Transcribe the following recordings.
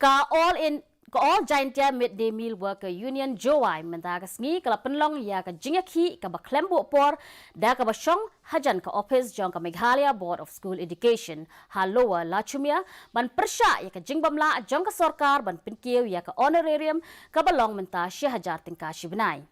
Ka all giant midday meal worker union Jowai mentagasngi kala penlong ya ka jingaki ka baklembo por da ka basyong hajan ka office jong ka Meghalaya Board of School Education halowa lachumia ban persya ya ka jingbamla jong ka sarkar ban pinkiw ya ka honorarium ka balong menta 10,000 tingka shibnai.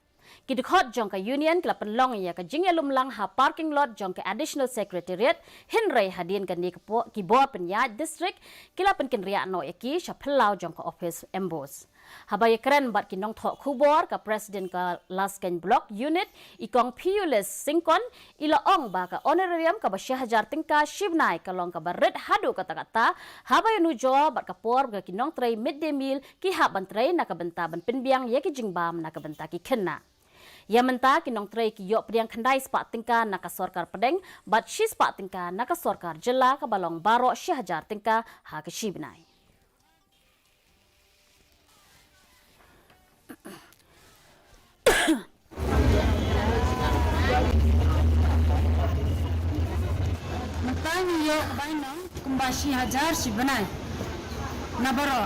Kidukot jong ka union kala penlong ya ka jingelumlang ha parking lot jong ka additional secretariat hinray hadin ka ni ki board penyat district kila penkenria no eki sha phelau jong ka office embos habay kren bat kinong tho khubor ka president ka Lasken block unit ikong Pulis Singkon ilaong ba ka honorarium ka 10,000 tingka shibnai kalong ka baret hadu kata-kata habay nujo bat ka por ka kinong tray midday meal ki haban tray nakabenta ban pinbiang ya ki jingbam nakabenta ki kena. Ya menta kinong tray ki yok priang khandai spak tingka naka sorkar pedeng bat shi spak tingka naka sorkar jela ka balong baro 10,000 tingka ha ka shibnai. Mentang yok bainam kumbashi 10,000 shibnai. Nabaro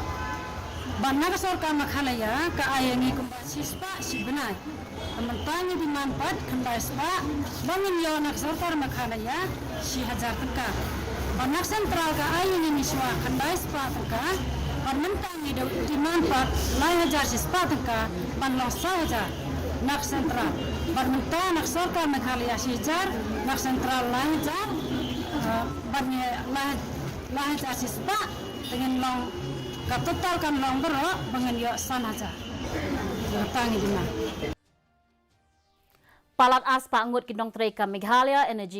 ban naka sorkar makhalaya ka ayangi kumbashi spak shibnai. Mentang di manfaat khandai spak bangin yo nak sorkar makhalaya 10,000 tingka. Banak sentral ka ayangi niswa khandai spak tingka. Ban mentang di manfaat 9,000 spak tingka ban long 1,000 nak sentral. Ban mentang nak sorkar makhalaya 10,000 nak sentral 9,000 ban lah spak dengan long ka total kan long bero bangan yo 1,000. Mentang di mana Palat aspa ngut kinong tray ka Meghalaya Energy